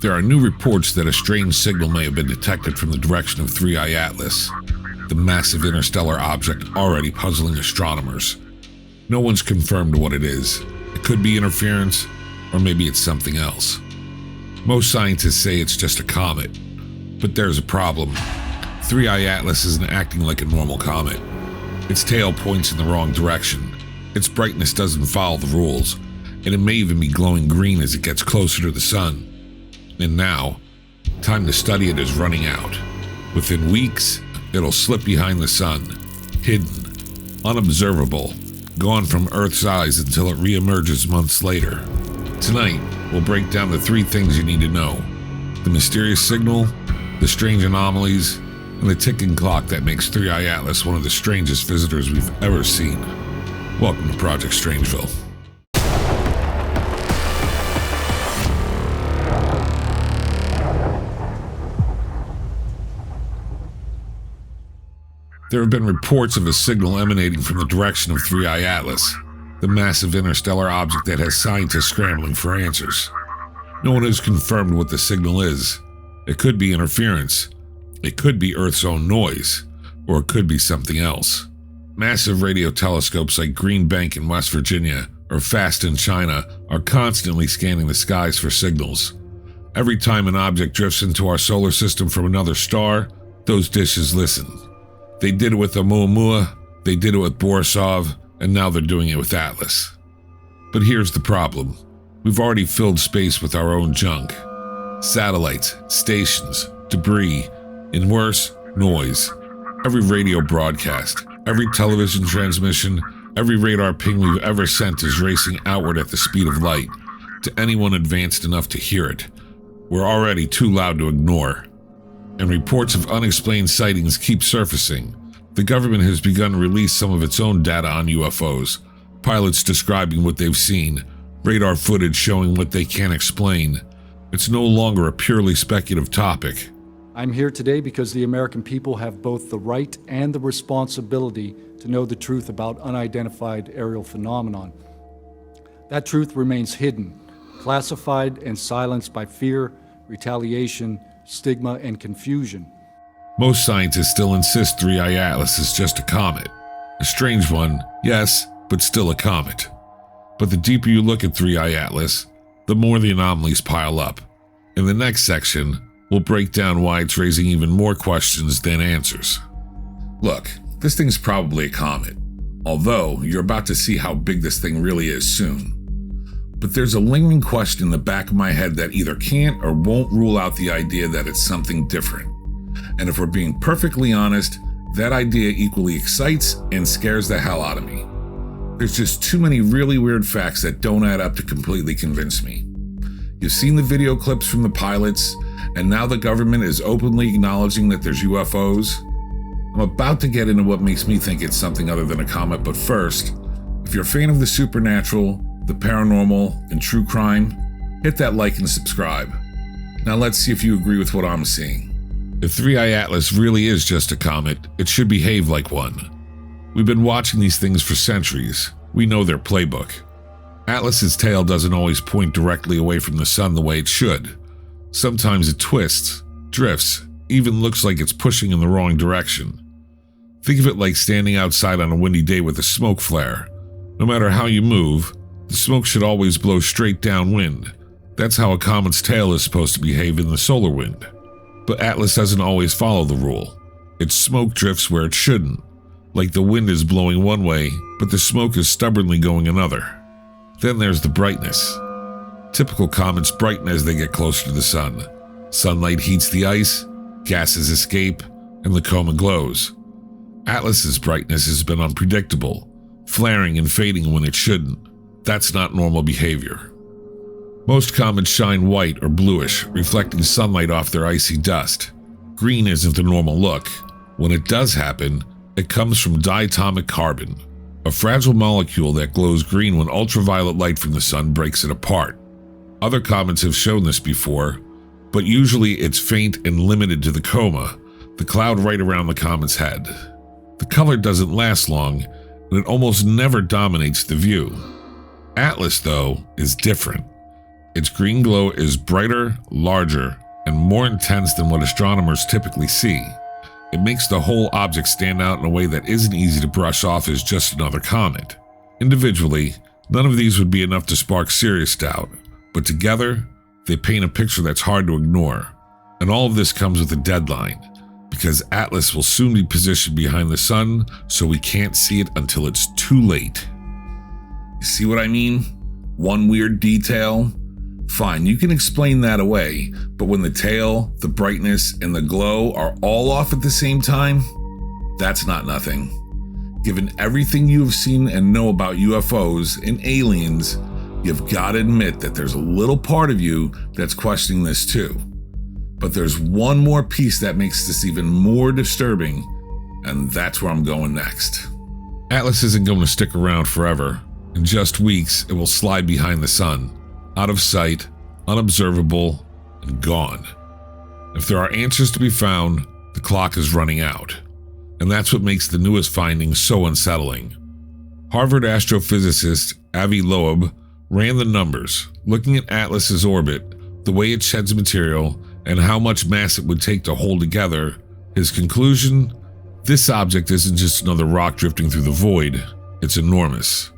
There are new reports that a strange signal may have been detected from the direction of 3I-Atlas, the massive interstellar object already puzzling astronomers. No one's confirmed what it is. It could be interference, or maybe it's something else. Most scientists say it's just a comet, but there's a problem. 3I-Atlas isn't acting like a normal comet. Its tail points in the wrong direction. Its brightness doesn't follow the rules, and it may even be glowing green as it gets closer to the sun. And now, time to study it is running out. Within weeks, it'll slip behind the sun, hidden, unobservable, gone from Earth's eyes until it reemerges months later. Tonight, we'll break down the 3 things you need to know: the mysterious signal, the strange anomalies, and the ticking clock that makes 3I-Atlas one of the strangest visitors we've ever seen. Welcome to Project Strangeville. There have been reports of a signal emanating from the direction of 3I-Atlas, the massive interstellar object that has scientists scrambling for answers. No one has confirmed what the signal is. It could be interference, it could be Earth's own noise, or it could be something else. Massive radio telescopes like Green Bank in West Virginia or FAST in China are constantly scanning the skies for signals. Every time an object drifts into our solar system from another star, those dishes listen. They did it with Oumuamua, they did it with Borisov, and now they're doing it with Atlas. But here's the problem. We've already filled space with our own junk. Satellites, stations, debris, and worse, noise. Every radio broadcast, every television transmission, every radar ping we've ever sent is racing outward at the speed of light, to anyone advanced enough to hear it. We're already too loud to ignore. And reports of unexplained sightings keep surfacing. The government has begun to release some of its own data on UFOs, pilots describing what they've seen, radar footage showing what they can't explain. It's no longer a purely speculative topic. I'm here today because the American people have both the right and the responsibility to know the truth about unidentified aerial phenomenon. That truth remains hidden, classified and silenced by fear, retaliation, stigma, and confusion. Most scientists still insist 3I-Atlas is just a comet. A strange one, yes, but still a comet. But the deeper you look at 3I-Atlas, the more the anomalies pile up. In the next section, we'll break down why it's raising even more questions than answers. Look, this thing's probably a comet, although you're about to see how big this thing really is soon. But there's a lingering question in the back of my head that either can't or won't rule out the idea that it's something different. And if we're being perfectly honest, that idea equally excites and scares the hell out of me. There's just too many really weird facts that don't add up to completely convince me. You've seen the video clips from the pilots, and now the government is openly acknowledging that there's UFOs. I'm about to get into what makes me think it's something other than a comet, but first, if you're a fan of the supernatural, the paranormal, and true crime, hit that like and subscribe. Now let's see if you agree with what I'm seeing. If 3I-Atlas really is just a comet, it should behave like one. We've been watching these things for centuries. We know their playbook. Atlas's tail doesn't always point directly away from the sun the way it should. Sometimes it twists, drifts, even looks like it's pushing in the wrong direction. Think of it like standing outside on a windy day with a smoke flare. No matter how you move, the smoke should always blow straight downwind. That's how a comet's tail is supposed to behave in the solar wind. But Atlas doesn't always follow the rule. Its smoke drifts where it shouldn't, like the wind is blowing one way, but the smoke is stubbornly going another. Then there's the brightness. Typical comets brighten as they get closer to the sun. Sunlight heats the ice, gases escape, and the coma glows. Atlas's brightness has been unpredictable, flaring and fading when it shouldn't. That's not normal behavior. Most comets shine white or bluish, reflecting sunlight off their icy dust. Green isn't the normal look. When it does happen, it comes from diatomic carbon, a fragile molecule that glows green when ultraviolet light from the sun breaks it apart. Other comets have shown this before, but usually it's faint and limited to the coma, the cloud right around the comet's head. The color doesn't last long, and it almost never dominates the view. Atlas, though, is different. Its green glow is brighter, larger, and more intense than what astronomers typically see. It makes the whole object stand out in a way that isn't easy to brush off as just another comet. Individually, none of these would be enough to spark serious doubt, but together, they paint a picture that's hard to ignore. And all of this comes with a deadline, because Atlas will soon be positioned behind the sun, so we can't see it until it's too late. You see what I mean? One weird detail? Fine, you can explain that away, but when the tail, the brightness, and the glow are all off at the same time, that's not nothing. Given everything you have seen and know about UFOs and aliens, you've got to admit that there's a little part of you that's questioning this too. But there's one more piece that makes this even more disturbing, and that's where I'm going next. Atlas isn't going to stick around forever. In just weeks, it will slide behind the sun, out of sight, unobservable, and gone. If there are answers to be found, the clock is running out. And that's what makes the newest findings so unsettling. Harvard astrophysicist Avi Loeb ran the numbers, looking at Atlas's orbit, the way it sheds material, and how much mass it would take to hold together. His conclusion? This object isn't just another rock drifting through the void, it's enormous.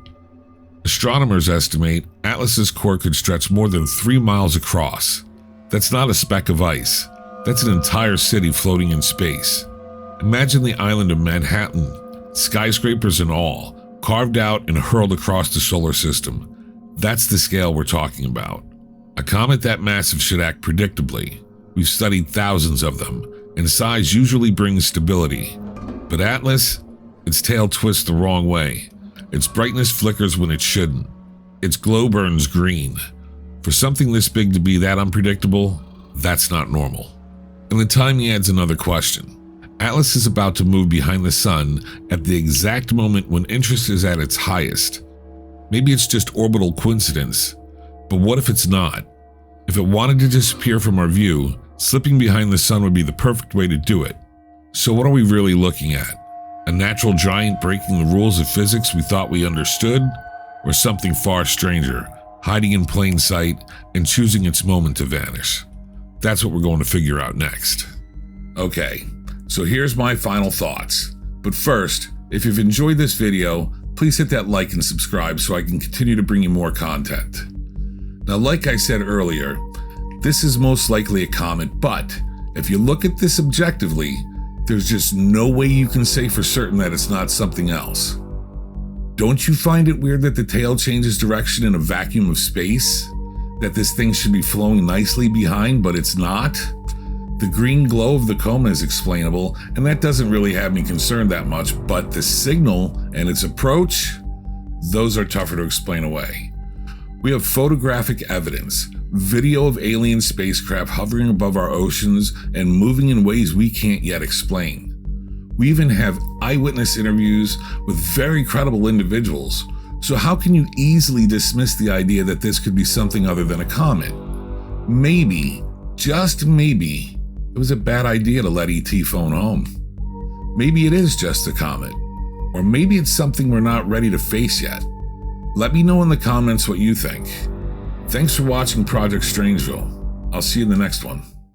Astronomers estimate Atlas's core could stretch more than 3 miles across. That's not a speck of ice. That's an entire city floating in space. Imagine the island of Manhattan, skyscrapers and all, carved out and hurled across the solar system. That's the scale we're talking about. A comet that massive should act predictably. We've studied thousands of them, and size usually brings stability. But Atlas, its tail twists the wrong way. Its brightness flickers when it shouldn't. Its glow burns green. For something this big to be that unpredictable, that's not normal. And the timing adds another question. Atlas is about to move behind the sun at the exact moment when interest is at its highest. Maybe it's just orbital coincidence, but what if it's not? If it wanted to disappear from our view, slipping behind the sun would be the perfect way to do it. So what are we really looking at? A natural giant breaking the rules of physics we thought we understood? Or something far stranger, hiding in plain sight and choosing its moment to vanish? That's what we're going to figure out next. Okay, so here's my final thoughts. But first, if you've enjoyed this video, please hit that like and subscribe so I can continue to bring you more content. Now, like I said earlier, this is most likely a comet, but if you look at this objectively, there's just no way you can say for certain that it's not something else. Don't you find it weird that the tail changes direction in a vacuum of space? That this thing should be flowing nicely behind, but it's not? The green glow of the Comet is explainable, and that doesn't really have me concerned that much, but the signal and its approach, those are tougher to explain away. We have photographic evidence, video of alien spacecraft hovering above our oceans and moving in ways we can't yet explain. We even have eyewitness interviews with very credible individuals. So how can you easily dismiss the idea that this could be something other than a comet? Maybe, just maybe, it was a bad idea to let ET phone home. Maybe it is just a comet. Or maybe it's something we're not ready to face yet. Let me know in the comments what you think. Thanks for watching Project Strangeville. I'll see you in the next one.